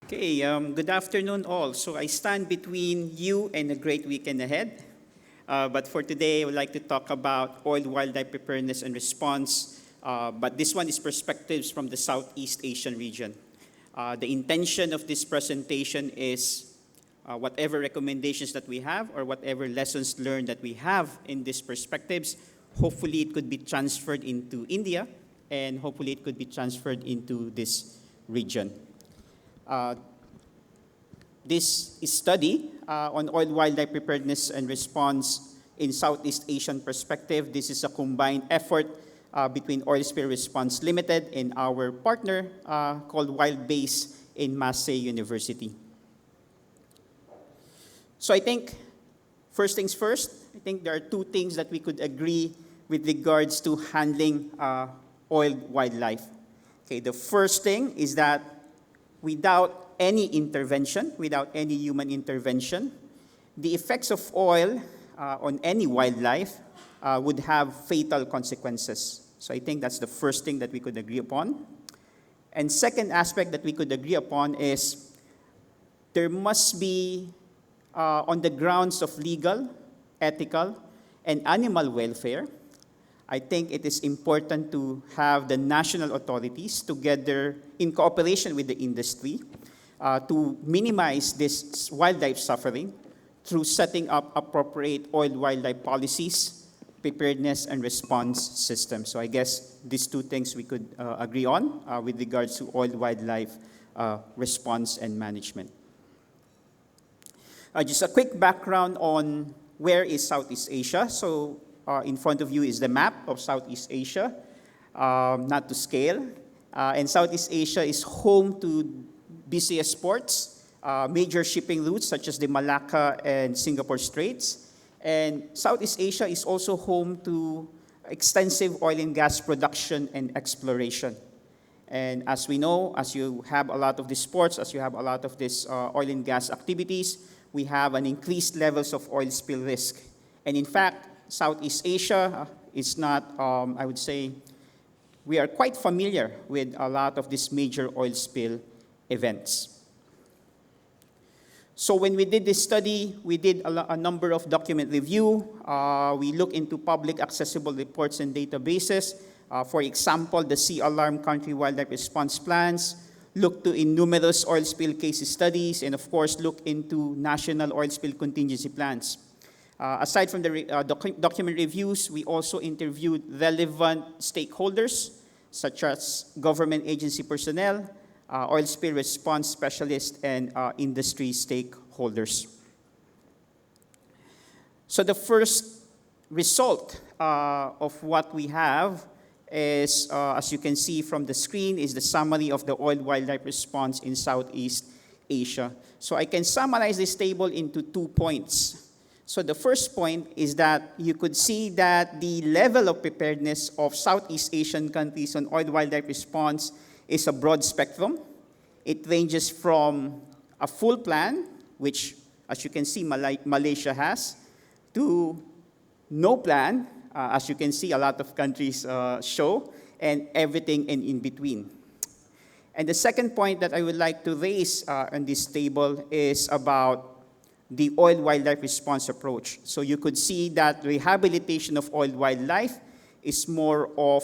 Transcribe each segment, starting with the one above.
Okay, good afternoon all. So I stand between you and a great weekend ahead. But for today, I would like to talk about oil wildlife preparedness and response. But this one is perspectives from the Southeast Asian region. The intention of this presentation is whatever recommendations that we have or whatever lessons learned that we have in these perspectives, hopefully it could be transferred into India and hopefully it could be transferred into this region. This study on oil wildlife preparedness and response in Southeast Asian perspective, this is a combined effort between Oil Spill Response Limited and our partner called Wild Base in Massey University. So I think, first things first, I think there are two things that we could agree with regards to handling oil wildlife. Okay, the first thing is that without any intervention, without any human intervention, the effects of oil on any wildlife would have fatal consequences. So I think that's the first thing that we could agree upon. And second aspect that we could agree upon is there must be, on the grounds of legal, ethical, and animal welfare, I think it is important to have the national authorities together in cooperation with the industry to minimize this wildlife suffering through setting up appropriate oil wildlife policies, preparedness, and response systems. So I guess these two things we could agree on with regards to oil wildlife response and management. Just a quick background on where is Southeast Asia. So in front of you is the map of Southeast Asia, not to scale. And Southeast Asia is home to busiest ports, major shipping routes such as the Malacca and Singapore Straits. And Southeast Asia is also home to extensive oil and gas production and exploration. And as we know, as you have a lot of these ports, as you have a lot of these oil and gas activities, we have an increased levels of oil spill risk. And in fact, Southeast Asia is not, I would say, we are quite familiar with a lot of these major oil spill events. So when we did this study, we did a number of document review. We looked into public accessible reports and databases. For example, the Sea Alarm Country Wildlife Response Plans, looked to in numerous oil spill case studies, and of course, look into national oil spill contingency plans. Aside from the document reviews, we also interviewed relevant stakeholders, such as government agency personnel, oil spill response specialists, and industry stakeholders. So the first result of what we have is, as you can see from the screen, is the summary of the oil wildlife response in Southeast Asia. So I can summarize this table into 2 points. So the first point is that you could see that the level of preparedness of Southeast Asian countries on oil wildlife response is a broad spectrum. It ranges from a full plan, which, as you can see, Malaysia has, to no plan, as you can see, a lot of countries show, and everything in between. And the second point that I would like to raise on this table is about the oil wildlife response approach. So you could see that rehabilitation of oil wildlife is more of,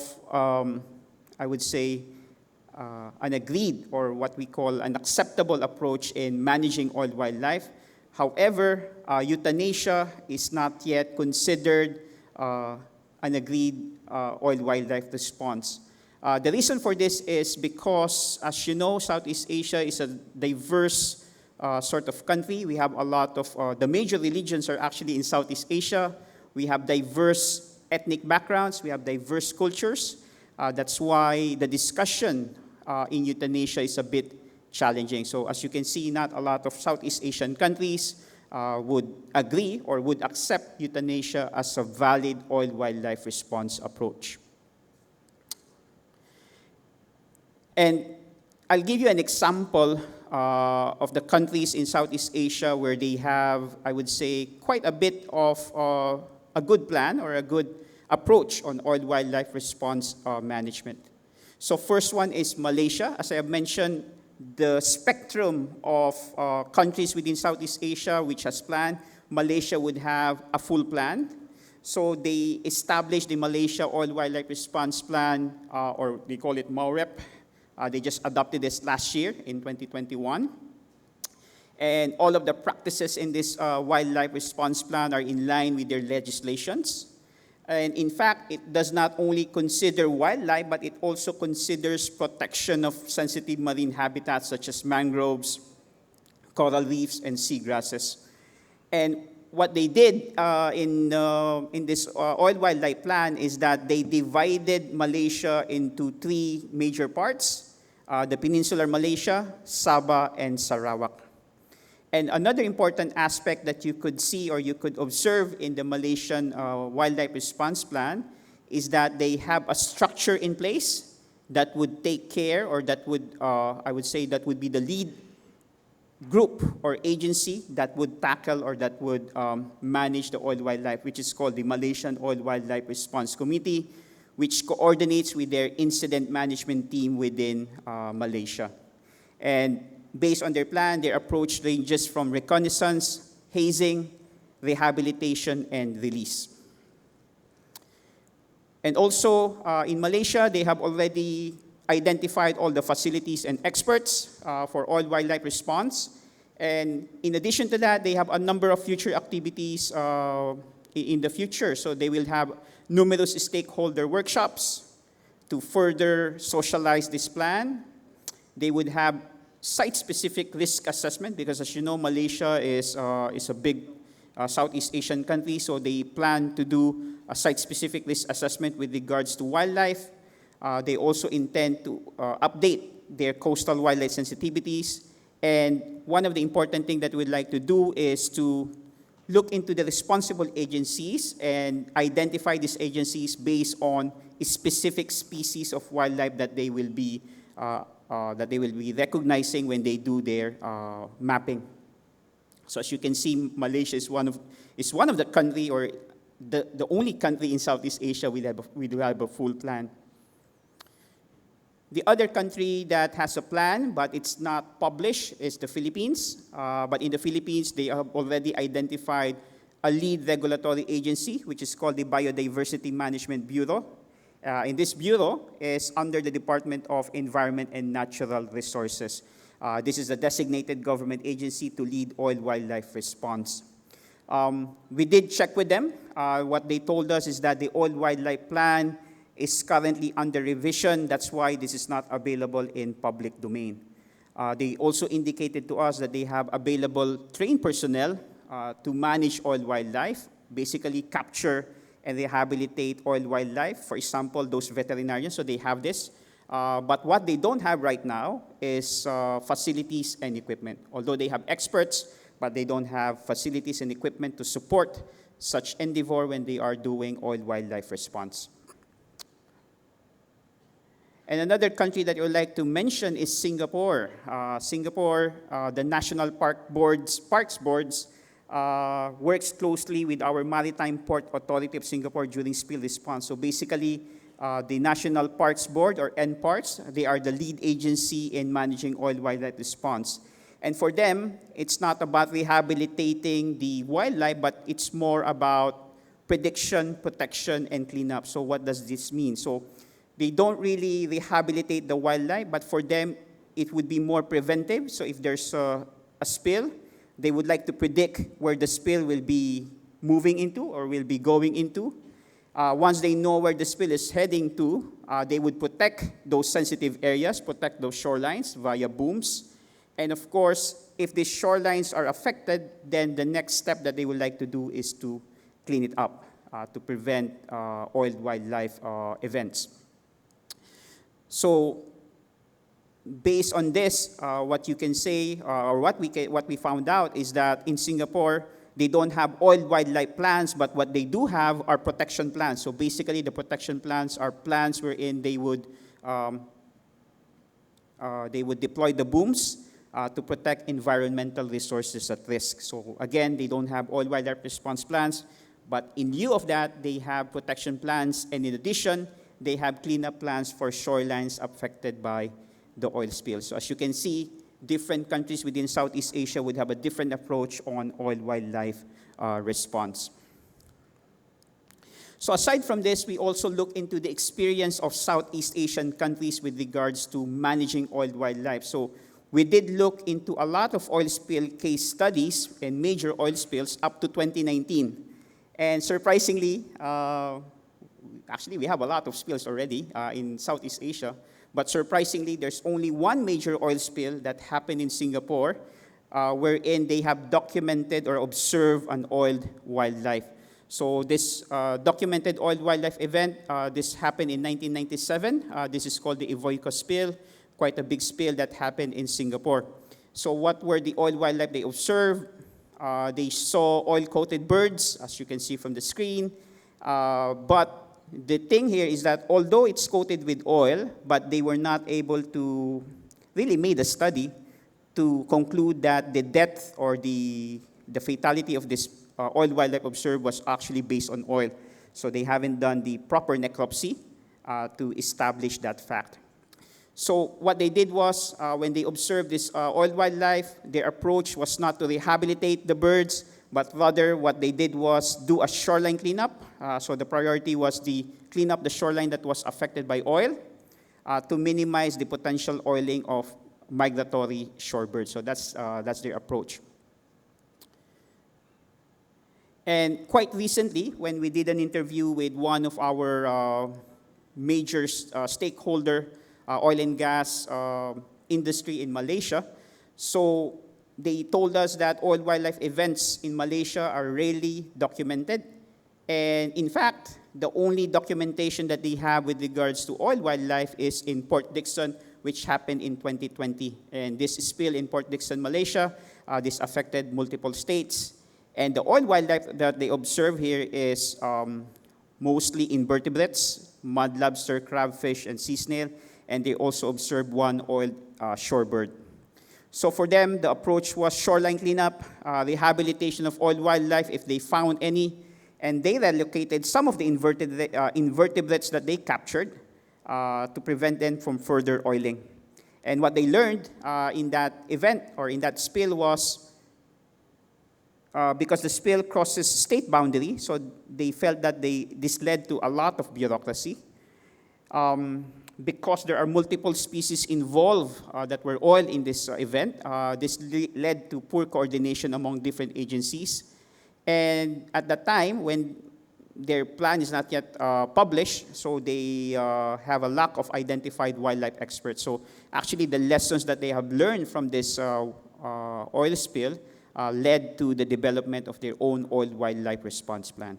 I would say, an agreed or what we call an acceptable approach in managing oil wildlife. However, euthanasia is not yet considered an agreed oil wildlife response. The reason for this is because, as you know, Southeast Asia is a diverse sort of country. We have a lot of, the major religions are actually in Southeast Asia. We have diverse ethnic backgrounds. We have diverse cultures. That's why the discussion in euthanasia is a bit challenging. So as you can see, not a lot of Southeast Asian countries would agree or would accept euthanasia as a valid oil wildlife response approach. And I'll give you an example of the countries in Southeast Asia where they have, I would say, quite a bit of a good plan or a good approach on oil wildlife response management. So first one is Malaysia. As I have mentioned, the spectrum of countries within Southeast Asia which has planned, Malaysia would have a full plan. So they established the Malaysia Oil Wildlife Response Plan, or they call it MOREP. They just adopted this last year in 2021. And all of the practices in this wildlife response plan are in line with their legislations. And in fact, it does not only consider wildlife, but it also considers protection of sensitive marine habitats such as mangroves, coral reefs, and seagrasses. And what they did in this oil wildlife plan is that they divided Malaysia into three major parts, the Peninsular Malaysia, Sabah, and Sarawak. And another important aspect that you could see or you could observe in the Malaysian Wildlife Response Plan is that they have a structure in place that would take care, or that would, I would say, that would be the lead group or agency that would tackle or that would manage the oil wildlife, which is called the Malaysian Oil Wildlife Response Committee, which coordinates with their incident management team within Malaysia. And based on their plan, their approach ranges from reconnaissance, hazing, rehabilitation, and release. And also, in Malaysia, they have already identified all the facilities and experts for oil wildlife response. And in addition to that, they have a number of future activities in the future. So they will have numerous stakeholder workshops to further socialize this plan. They would have site-specific risk assessment, because as you know, Malaysia is a big Southeast Asian country, so they plan to do a site-specific risk assessment with regards to wildlife. They also intend to update their coastal wildlife sensitivities. And one of the important things that we'd like to do is to look into the responsible agencies and identify these agencies based on specific species of wildlife that they will be recognizing when they do their mapping. So as you can see, Malaysia is one of the country, or the only country in Southeast Asia we do have a full plan. The other country that has a plan, but it's not published, is the Philippines. But in the Philippines, they have already identified a lead regulatory agency, which is called the Biodiversity Management Bureau. And this bureau is under the Department of Environment and Natural Resources. This is a designated government agency to lead oil wildlife response. We did check with them. What they told us is that the oil wildlife plan is currently under revision. That's why this is not available in public domain. They also indicated to us that they have available trained personnel to manage oil wildlife, basically capture and rehabilitate oil wildlife. For example, those veterinarians, so they have this. But what they don't have right now is facilities and equipment. Although they have experts, but they don't have facilities and equipment to support such endeavor when they are doing oil wildlife response. And another country that I would like to mention is Singapore. Singapore, the National Parks Boards, works closely with our Maritime Port Authority of Singapore during spill response. So basically, the National Parks Board, or NParks, they are the lead agency in managing oil wildlife response. And for them, it's not about rehabilitating the wildlife, but it's more about prediction, protection, and cleanup. So what does this mean? So they don't really rehabilitate the wildlife, but for them, it would be more preventive. So if there's a spill, they would like to predict where the spill will be moving into or will be going into. Once they know where the spill is heading to, they would protect those sensitive areas, protect those shorelines via booms. And of course, if the shorelines are affected, then the next step that they would like to do is to clean it up, to prevent oil wildlife events. So based on this, what you can say, or what we found out is that in Singapore, they don't have oil wildlife plans, but what they do have are protection plans. So basically, the protection plans are plans wherein they would deploy the booms to protect environmental resources at risk. So again, they don't have oil wildlife response plans, but in lieu of that, they have protection plans, and in addition, they have cleanup plans for shorelines affected by the oil spill. So as you can see, different countries within Southeast Asia would have a different approach on oil-wildlife response. So aside from this, we also look into the experience of Southeast Asian countries with regards to managing oil-wildlife. So we did look into a lot of oil spill case studies and major oil spills up to 2019. And surprisingly, actually we have a lot of spills already in Southeast Asia, but surprisingly there's only one major oil spill that happened in Singapore wherein they have documented or observed an oiled wildlife. So this documented oil wildlife event, this happened in 1997. This is called the Lorica spill, quite a big spill that happened in Singapore. So what were the oil wildlife they observed? They saw oil-coated birds, as you can see from the screen. But the thing here is that although it's coated with oil, but they were not able to really make a study to conclude that the death or the fatality of this oil wildlife observed was actually based on oil. So they haven't done the proper necropsy to establish that fact. So what they did was, when they observed this oil wildlife, their approach was not to rehabilitate the birds, but rather what they did was do a shoreline cleanup. So the priority was to clean up the shoreline that was affected by oil to minimize the potential oiling of migratory shorebirds. So that's their approach. And quite recently, when we did an interview with one of our major stakeholder, oil and gas industry in Malaysia, so they told us that oil wildlife events in Malaysia are rarely documented. And in fact, the only documentation that they have with regards to oil wildlife is in Port Dickson, which happened in 2020. And this spill in Port Dickson, Malaysia, this affected multiple states. And the oil wildlife that they observe here is mostly invertebrates, mud lobster, crabfish, and sea snail. And they also observed one oiled shorebird. So for them, the approach was shoreline cleanup, rehabilitation of oil wildlife if they found any, and they relocated some of the invertebrates that they captured to prevent them from further oiling. And what they learned in that event or in that spill was, because the spill crosses state boundary, so they felt that this led to a lot of bureaucracy. Because there are multiple species involved that were oiled in this event, this led to poor coordination among different agencies. And at that time, when their plan is not yet published, so they have a lack of identified wildlife experts. So actually the lessons that they have learned from this oil spill led to the development of their own oil wildlife response plan.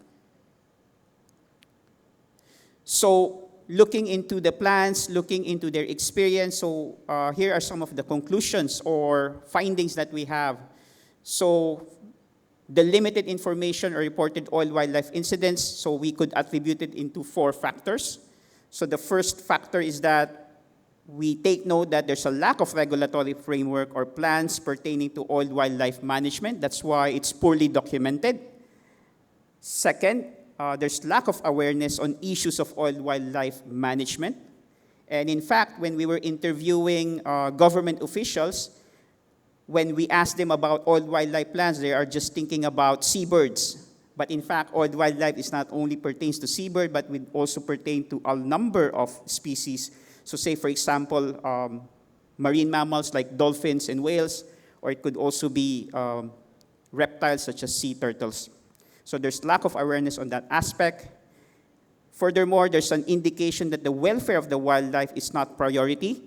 So looking into the plans, looking into their experience, so here are some of the conclusions or findings that we have. So the limited information or reported oil wildlife incidents, so we could attribute it into 4 factors. So the first factor is that we take note that there's a lack of regulatory framework or plans pertaining to oil wildlife management. That's why it's poorly documented. Second, there's lack of awareness on issues of oil wildlife management. And in fact, when we were interviewing government officials, when we asked them about oil wildlife plans, they are just thinking about seabirds. But in fact, oil wildlife is not only pertains to seabird, but would also pertain to a number of species. So say, for example, marine mammals like dolphins and whales, or it could also be reptiles such as sea turtles. So there's lack of awareness on that aspect. Furthermore, there's an indication that the welfare of the wildlife is not priority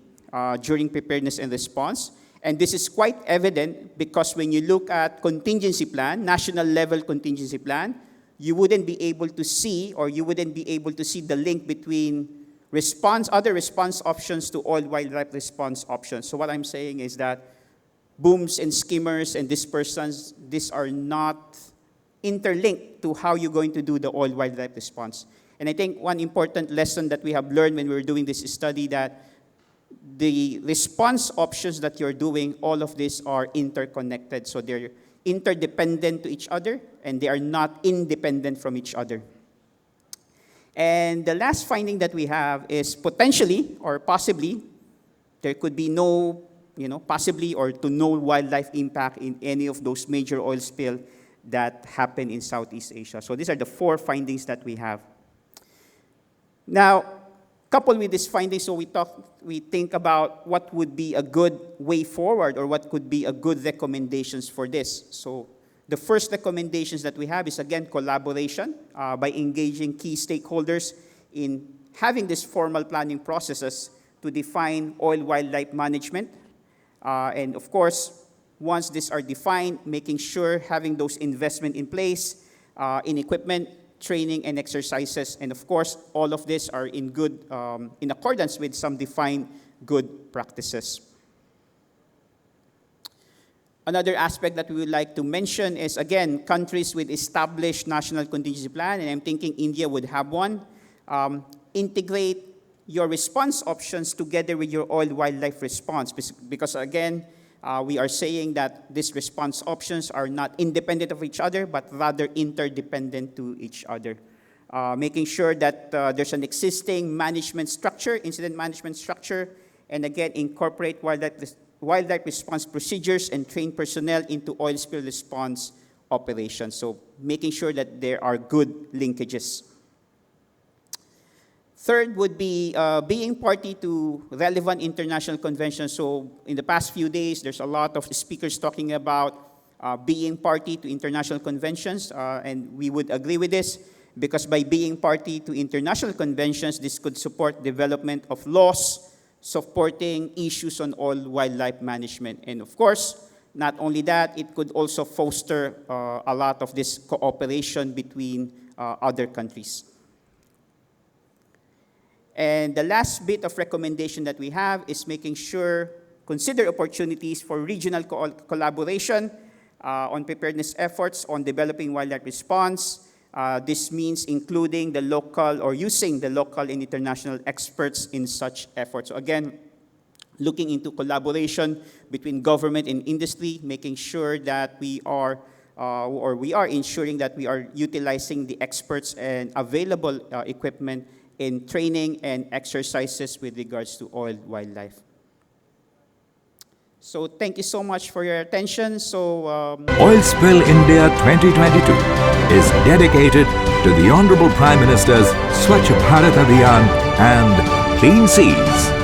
during preparedness and response. And this is quite evident because when you look at contingency plan, national level contingency plan, you wouldn't be able to see the link between other response options to oil wildlife response options. So what I'm saying is that booms and skimmers and dispersants, these are not interlinked to how you're going to do the oil wildlife response. And I think one important lesson that we have learned when we were doing this study that the response options that you're doing, all of these are interconnected. So they're interdependent to each other and they are not independent from each other. And the last finding that we have is potentially or possibly there could be no, possibly or to no wildlife impact in any of those major oil spill that happen in Southeast Asia. So these are the 4 findings that we have. Now, coupled with these findings, so we think about what would be a good way forward or what could be a good recommendations for this. So the first recommendations that we have is, again, collaboration by engaging key stakeholders in having these formal planning processes to define oil wildlife management. And of course, once these are defined, making sure having those investment in place in equipment, training, and exercises. And of course, all of this are in accordance with some defined good practices. Another aspect that we would like to mention is, again, countries with established national contingency plan, and I'm thinking India would have one. Integrate your response options together with your oil wildlife response, because again, we are saying that these response options are not independent of each other, but rather interdependent to each other. Making sure that there's an existing management structure, incident management structure, and again, incorporate wildlife response procedures and train personnel into oil spill response operations. So making sure that there are good linkages. Third would be being party to relevant international conventions. So in the past few days, there's a lot of speakers talking about being party to international conventions, and we would agree with this because by being party to international conventions, this could support development of laws supporting issues on oil wildlife management. And of course, not only that, it could also foster a lot of this cooperation between other countries. And the last bit of recommendation that we have is making sure, consider opportunities for regional collaboration on preparedness efforts on developing wildlife response. This means including the local or using the local and international experts in such efforts. So again, looking into collaboration between government and industry, making sure that we are ensuring that we are utilizing the experts and available equipment in training and exercises with regards to oil wildlife. So thank you so much for your attention. Oil Spill India 2022 is dedicated to the Honorable Prime Minister's Swachh Bharat Abhiyan and Clean Seas.